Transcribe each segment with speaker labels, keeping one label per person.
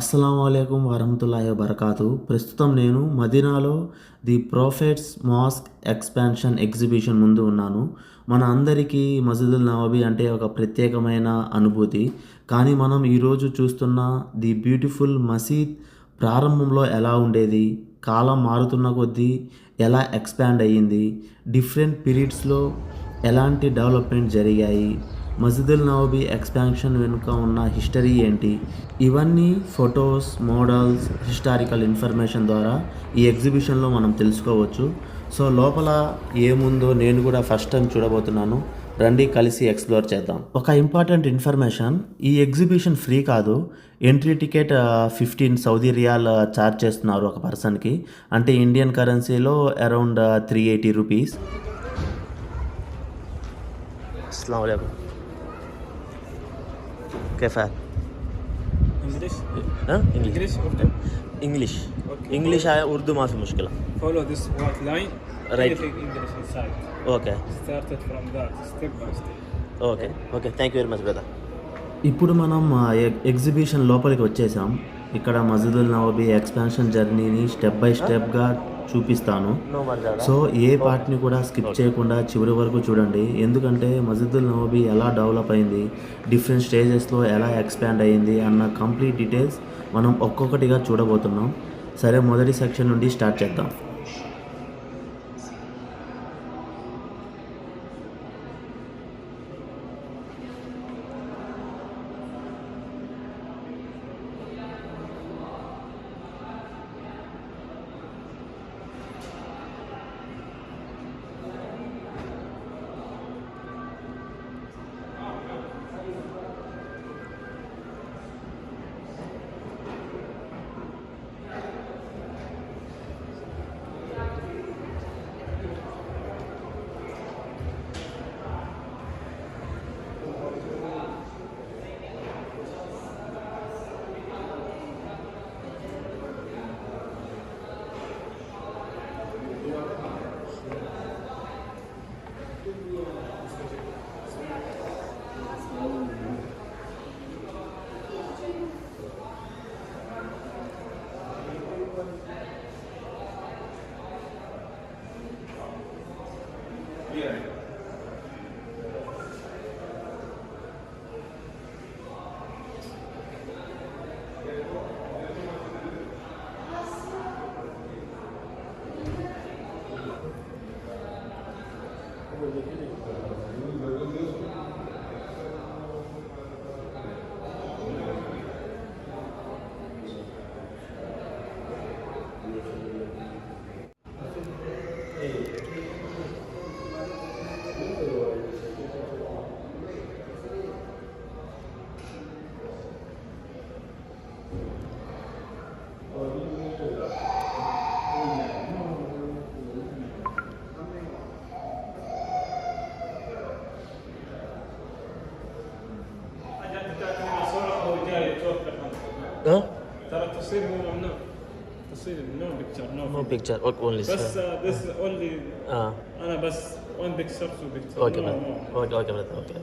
Speaker 1: అస్సలాముఅలైకుం వరహమతుల్లాహి వబర్కాతు. ప్రస్తుతం నేను మదీనాలో ది ప్రాఫెట్స్ మాస్క్ ఎక్స్పాన్షన్ ఎగ్జిబిషన్ ముందు ఉన్నాను. మన అందరికీ మస్జిదుల్ నబవి అంటే ఒక ప్రత్యేకమైన అనుభూతి. కానీ మనం ఈరోజు చూస్తున్న ది బ్యూటిఫుల్ మసీద్ ప్రారంభంలో ఎలా ఉండేది, కాలం మారుతున్న కొద్దీ ఎలా ఎక్స్పాండ్ అయ్యింది, డిఫరెంట్ పీరియడ్స్లో ఎలాంటి డెవలప్మెంట్ జరిగాయి, మస్జిదుల్ నబవి ఎక్స్పాన్షన్ వెనుక ఉన్న హిస్టరీ ఏంటి, ఇవన్నీ ఫొటోస్, మోడల్స్, హిస్టారికల్ ఇన్ఫర్మేషన్ ద్వారా ఈ ఎగ్జిబిషన్లో మనం తెలుసుకోవచ్చు. సో లోపల ఏముందో నేను కూడా ఫస్ట్ టైం చూడబోతున్నాను. రండి కలిసి ఎక్స్ప్లోర్ చేద్దాం. ఒక ఇంపార్టెంట్ ఇన్ఫర్మేషన్, ఈ ఎగ్జిబిషన్ ఫ్రీ కాదు. Entry ticket 15 Saudi riyal charge చేస్తున్నారు ఒక పర్సన్కి, అంటే ఇండియన్ కరెన్సీలో అరౌండ్ 380 రూపీస్. अस्सलाम वालेकुम, कैफ है?
Speaker 2: English?
Speaker 1: हाँ
Speaker 2: English okay.
Speaker 1: English
Speaker 2: Okay.
Speaker 1: English आया, उर्दू माफ़ी मुश्किल.
Speaker 2: Follow this white line.
Speaker 1: Right.
Speaker 2: Everything English inside.
Speaker 1: Okay
Speaker 2: Started from that step by step.
Speaker 1: Okay okay thank you very much brother. ఇప్పుడు మనం ఎగ్జిబిషన్ లోపలికి వచ్చేసాం. ఇక్కడ మస్జిదుల్ నబవి ఎక్స్పాన్షన్ జర్నీని స్టెప్ బై స్టెప్గా చూపిస్తాను. సో ఏ పార్ట్ని కూడా స్కిప్ చేయకుండా చివరి వరకు చూడండి. ఎందుకంటే మస్జిదుల్ నబవి ఎలా డెవలప్ అయింది, డిఫరెంట్ స్టేజెస్లో ఎలా ఎక్స్పాండ్ అయ్యింది అన్న కంప్లీట్ డీటెయిల్స్ మనం ఒక్కొక్కటిగా చూడబోతున్నాం. సరే, మొదటి సెక్షన్ నుండి స్టార్ట్ చేద్దాం.
Speaker 2: ترى التصوير هو ممنوع. تصوير no picture no
Speaker 1: no picture only
Speaker 2: بس this only أنا بس one picture two picture.
Speaker 1: Okay
Speaker 2: No,
Speaker 1: brother,
Speaker 2: no.
Speaker 1: Okay okay brother, okay.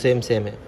Speaker 3: Same same है.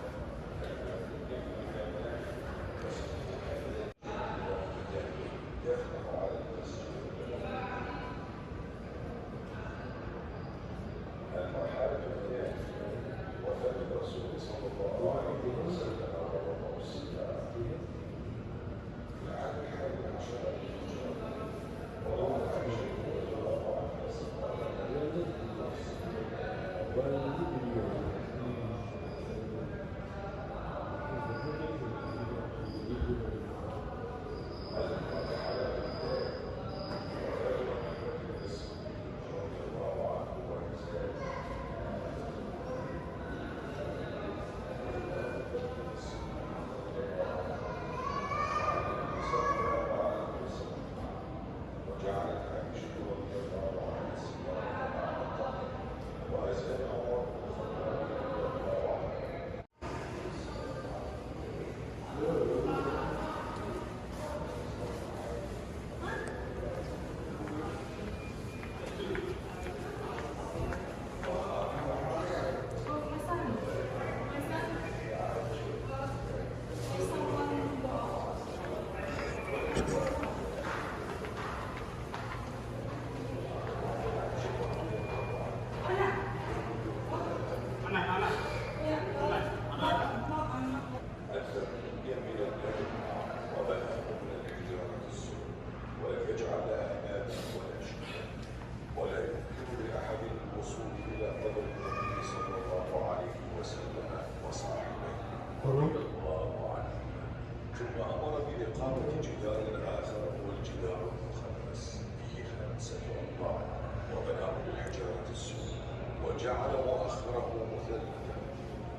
Speaker 4: وجعل مؤخره مثلثا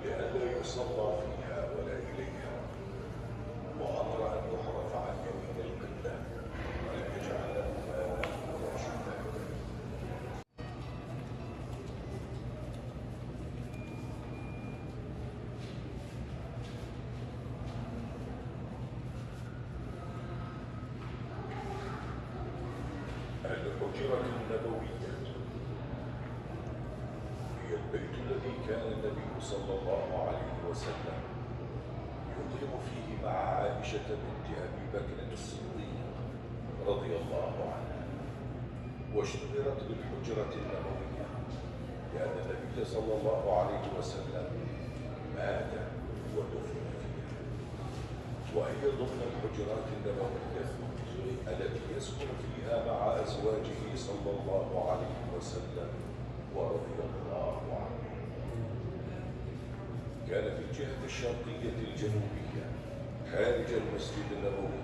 Speaker 4: لئلا يصلى فيها ولا إليها، وأمر أن يحرف عن يمين القبلة ولم يجعل لها راشدا. الحجرة النبوية هي البيت الذي كان النبي صلى الله عليه وسلم يقيم فيه مع عائشة بنت أبي بكر الصديق رضي الله عنها، واشتهرت بالحجرة النبوية لأن النبي صلى الله عليه وسلم مات ودفن فيها، وهي ضمن الحجرات النبوية التي يسكن فيها مع أزواجه صلى الله عليه وسلم ورضي الله عنه. كان في الجهة الشرقية الجنوبية خارج المسجد النبوي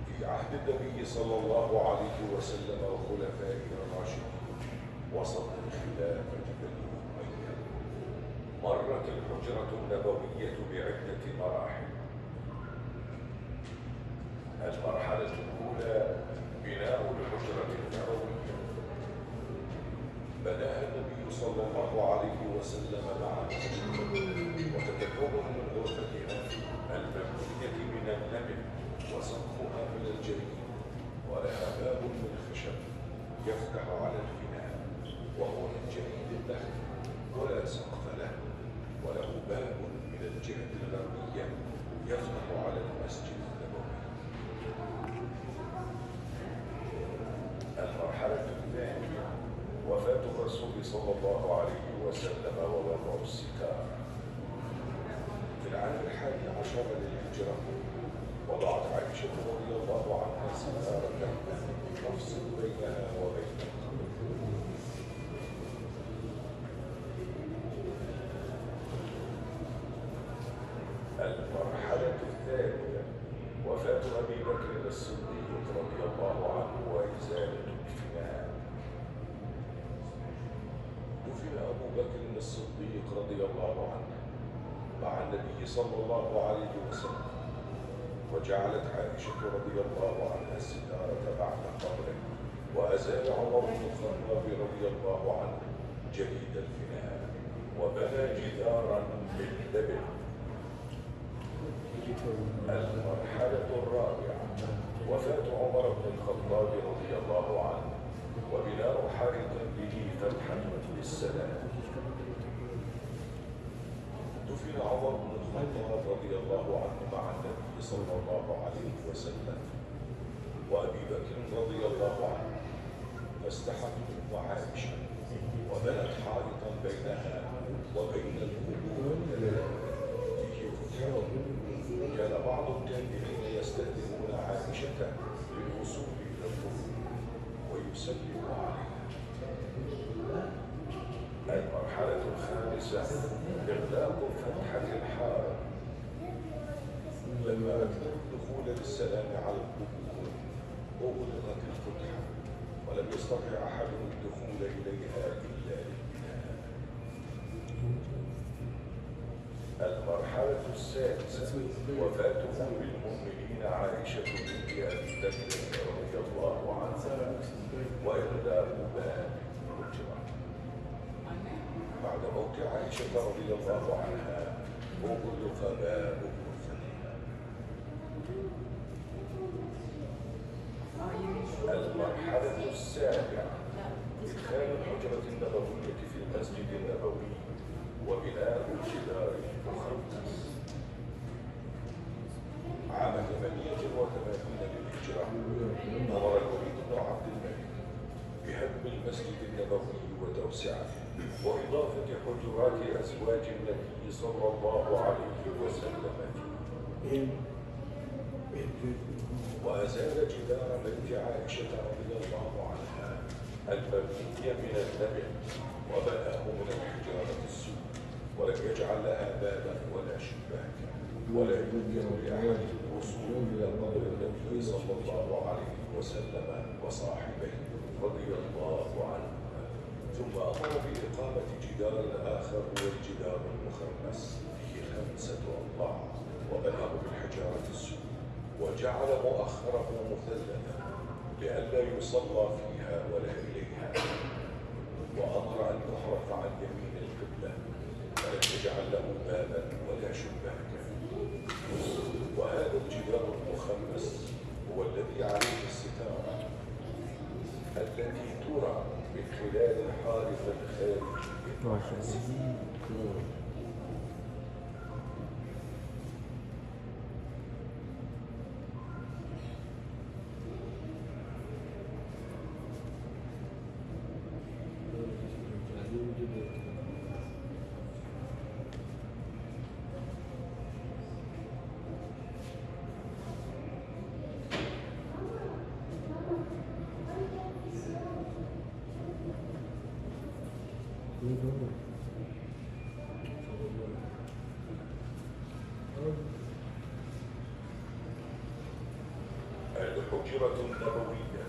Speaker 4: في عهد النبي صلى الله عليه وسلم وخلفائه الراشدين وسط الخلافة بني أمية. مرت الحجرة النبوية بعدة مراحل. المرحلة الأولى بناء الحجرة النبوية، بناها النبي صلى الله عليه وسلم مع وتتكون من غرفتها المبنية من اللبن وسقفها من الجليد، ولها باب من خشب يفتح على الفناء وهو من جليد اللحم ولا سقف له، الجهة الغربية يفتح على المسجد النبوي. المرحلة الثانية وفاة الرسول صلى الله عليه وسلم ووضع الستار. في العام 11 للهجرة وضعت عائشة رضي الله عنها ستارة تفصل بينها وبين القبر. المرحلة الثانية وفاة أبي بكر الصديق رضي الله عنه وإزالة الفناء. دفن أبو بكر الصديق رضي الله عنه مع النبي صلى الله عليه وسلم، وجعلت عائشة رضي الله عنها الستارة بعد قبره، وأزال عمر بن الخطاب رضي الله عنه جديد الفناء وبنى جدارا باللبن. المرحلة الرابعة وفاة عمر بن الخطاب رضي الله عنه وبناء حائط به فتحا للسلام. دفن عمر بن الخطاب رضي الله عنه مع النبي صلى الله عليه وسلم وأبي بكر رضي الله عنه، فاستحت عائشة وبنت حائطا بينها وبين القبور فيه فتحة. كان بعض التابعين يستأذنون عائشة للوصول إلى القبور ويسلم عليها. المرحلة الخامسة إغلاق فتحة الحائط. لما أكثروا الدخول للسلام على القبور أغلقت الفتحة ولم يستطع أحد الدخول إليها إلا للبناء. المرحلة السادسة وفاة أم المؤمنين عائشة بنت أبي بكر رضي الله عنها وإغلاق باب الحجرة. بعد موت عائشة رضي الله عنها أغلق باب غرفتها. المرحلة السابعة إدخال الحجرة النبوية في المسجد النبوي وبناء الجدار المخمس. عام 88 للهجرة أمر الوليد بن عبد الملك بهدم المسجد النبوي وتوسعته وإضافة حجرات أزواج النبي صلى الله عليه وسلم فيه، وأزال جدار بيت عائشة رضي الله عنها المبني من اللبن وبناه من الحجارة السود، ولم يجعل لها بابا ولا شباكا، ولا يمكن لأحد الوصول إلى قبر النبي صلى الله عليه وسلم وصاحبيه رضي الله عنهما. ثم أمر بإقامة جدار آخر هو الجدار المخمس فيه 5 أضلاع وبناه بالحجارة السود، وجعل مؤخره مثلثا لئلا يصلى فيها ولا إليها، وأمر أن يحرف عن يمين القبلة ولم يجعل له بابا ولا شباكا. وهذا الجدار المخمس هو الذي عليه الستارة التي ترى من خلال الحارة الخارجي. الحجرة النبوية.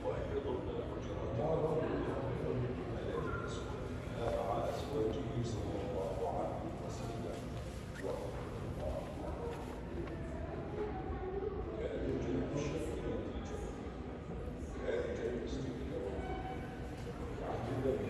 Speaker 4: وهي ضمن الحجرات التي يسكن فيها مع أزواجه صلى الله عليه وسلم ورحمه الله. كان يوجد الشيء خارج المسجد النبوي في عهد النبي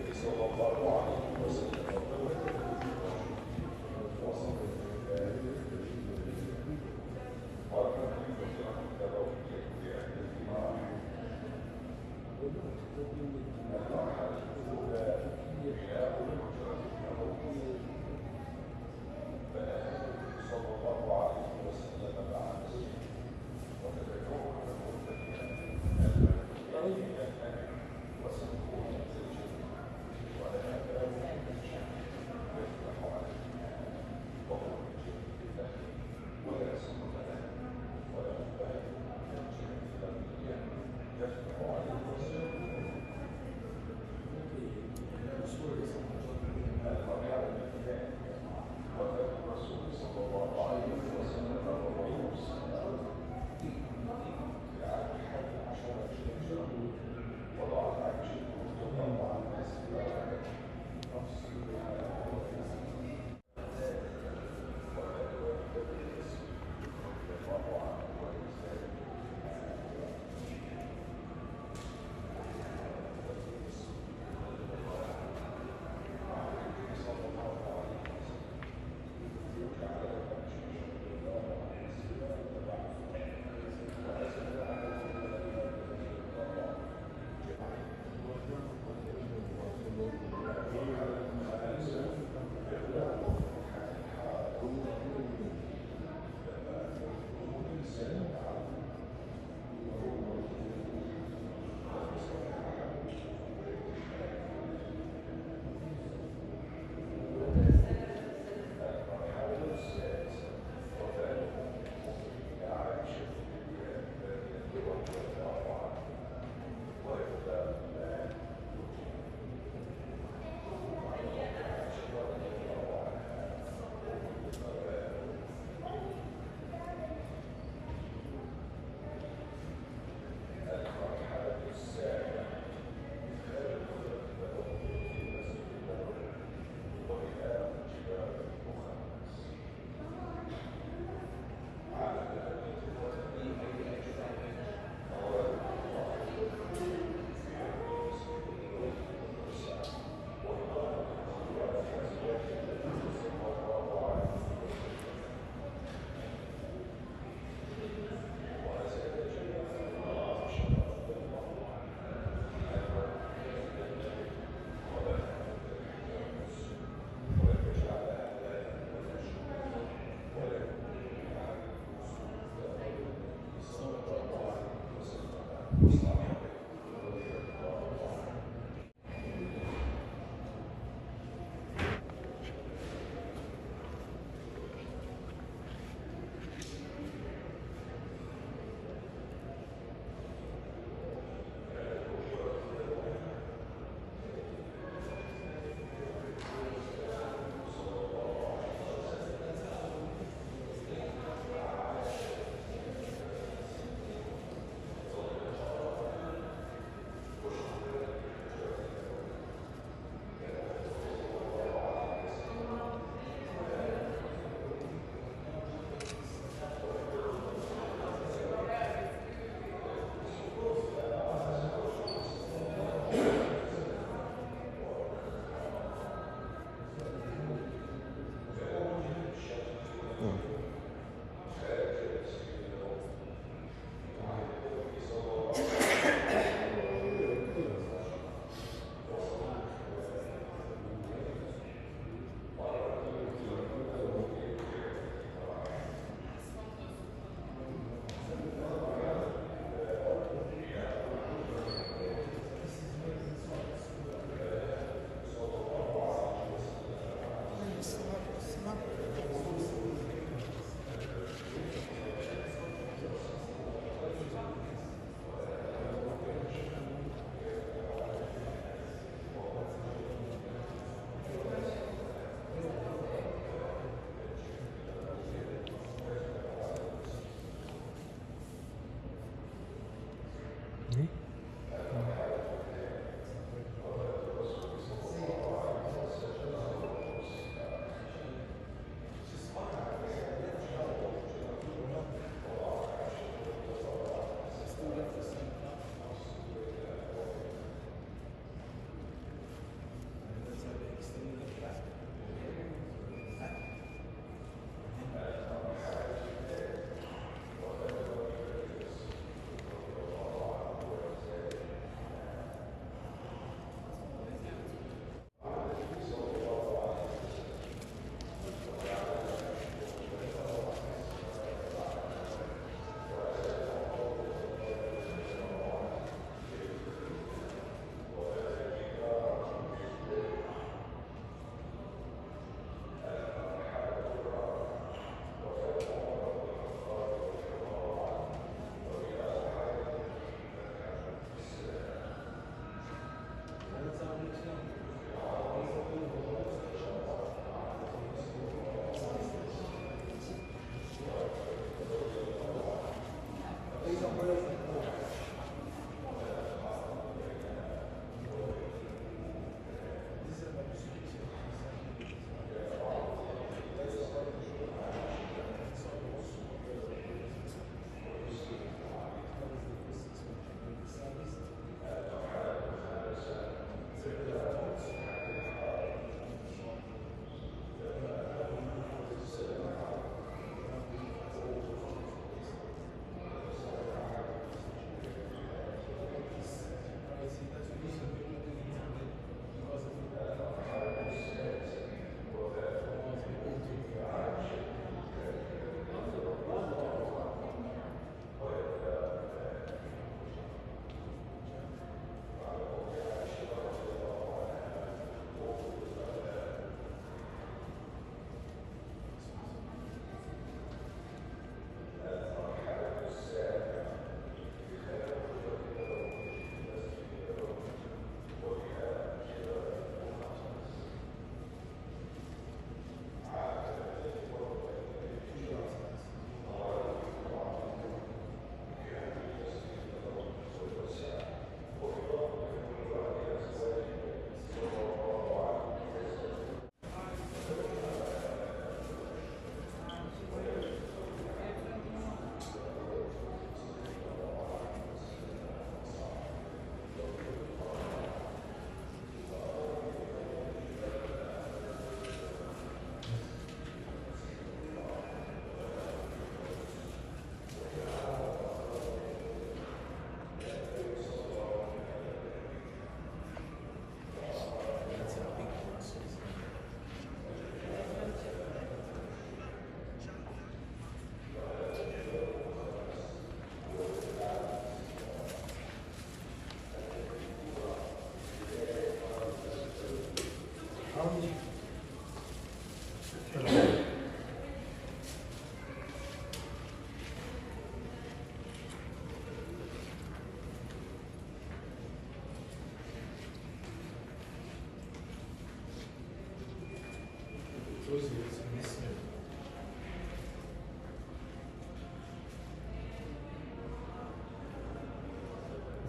Speaker 1: It's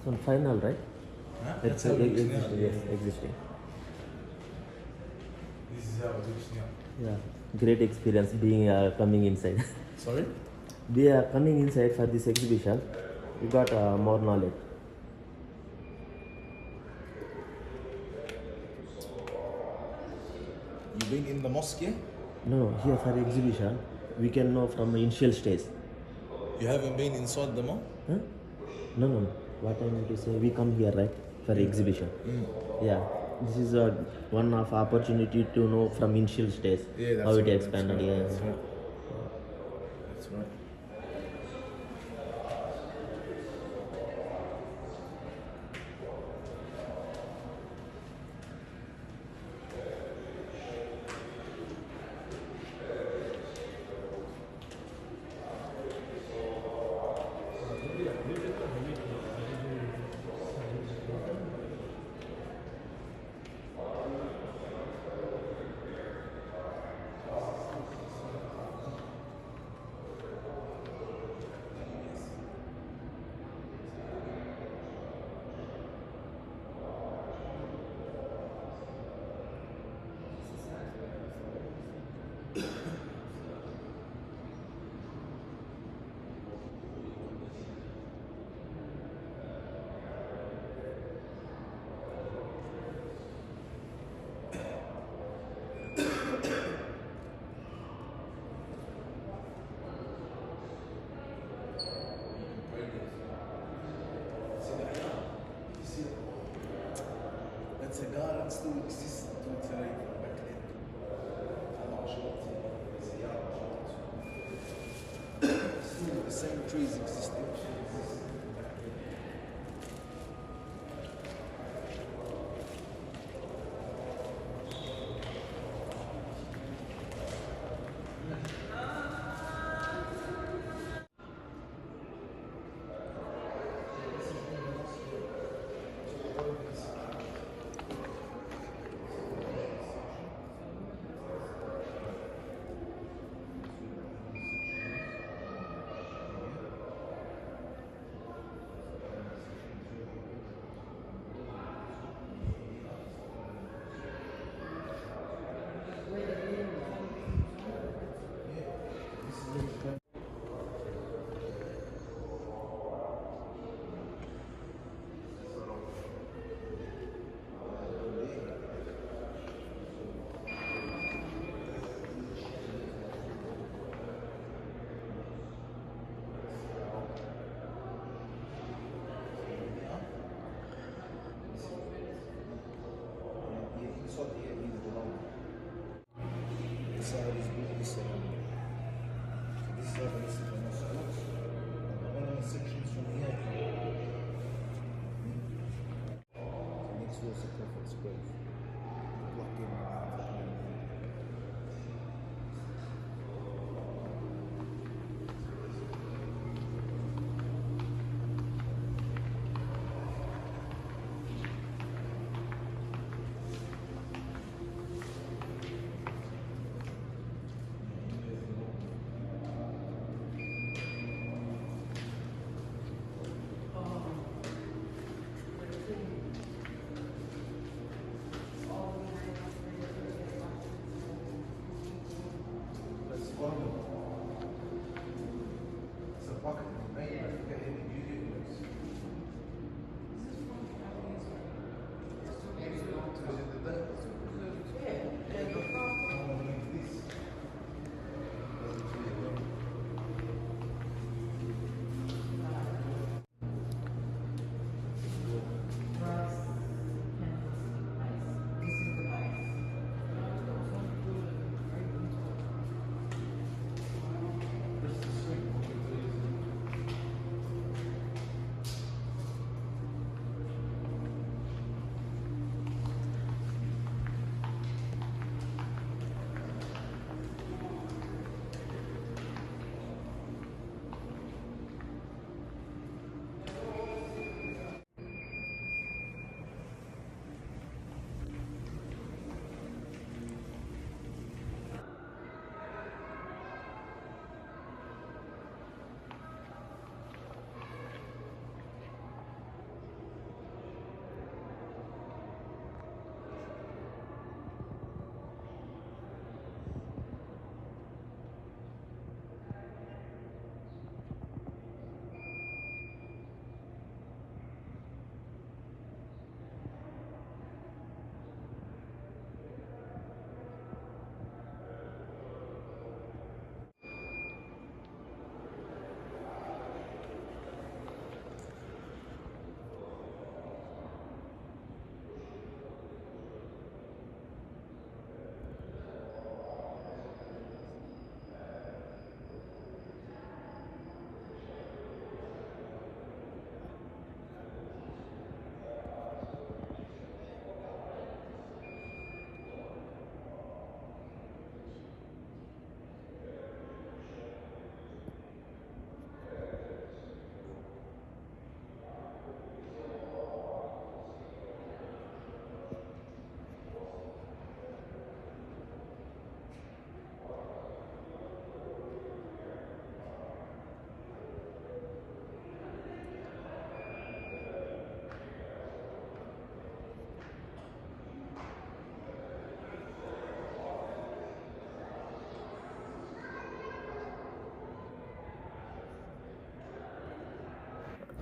Speaker 1: on final, right?
Speaker 5: That's how it looks now.
Speaker 1: existing, yes, existing.
Speaker 5: This is how it looks now.
Speaker 1: Yeah, great experience being coming inside.
Speaker 5: Sorry?
Speaker 1: We are coming inside for this exhibition. We got more knowledge.
Speaker 5: You been in the mosque here?
Speaker 1: No, here for exhibition, we can know from initial stage.
Speaker 5: You haven't been inside the mosque?
Speaker 1: Huh? No, no, no. What I mean to say, we come here, right, for exhibition. Yeah, this is one of opportunity to know from initial stage
Speaker 5: Yeah, that's
Speaker 1: how it
Speaker 5: right, that's
Speaker 1: expanded.
Speaker 5: right,
Speaker 1: Yeah,
Speaker 5: that's right. That's right. That cigar still exists today back then. Still the same trees existed.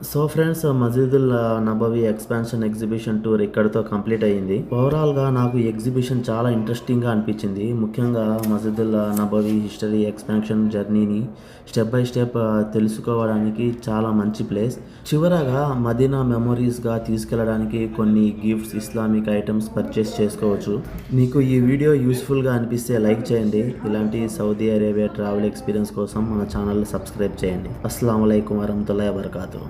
Speaker 1: So friends, మస్జిదుల్ Nabawi expansion exhibition tour ఇక్కడితో కంప్లీట్ అయ్యింది. ఓవరాల్గా నాకు ఈ ఎగ్జిబిషన్ చాలా ఇంట్రెస్టింగ్గా అనిపించింది. ముఖ్యంగా మస్జిదుల్ నబవి హిస్టరీ ఎక్స్పాన్షన్ జర్నీని స్టెప్ బై స్టెప్ తెలుసుకోవడానికి చాలా మంచి ప్లేస్. చివరగా మదీనా మెమొరీస్గా తీసుకెళ్ళడానికి కొన్ని గిఫ్ట్స్, ఇస్లామిక్ ఐటమ్స్ పర్చేస్ చేసుకోవచ్చు. మీకు ఈ వీడియో యూస్ఫుల్గా అనిపిస్తే లైక్ చేయండి. ఇలాంటి సౌదీ అరేబియా ట్రావెల్ ఎక్స్పీరియన్స్ కోసం మన ఛానల్ సబ్స్క్రైబ్ చేయండి. అస్సలాము అలైకుం వరహ్మతుల్లాహి వబరకాతుహు.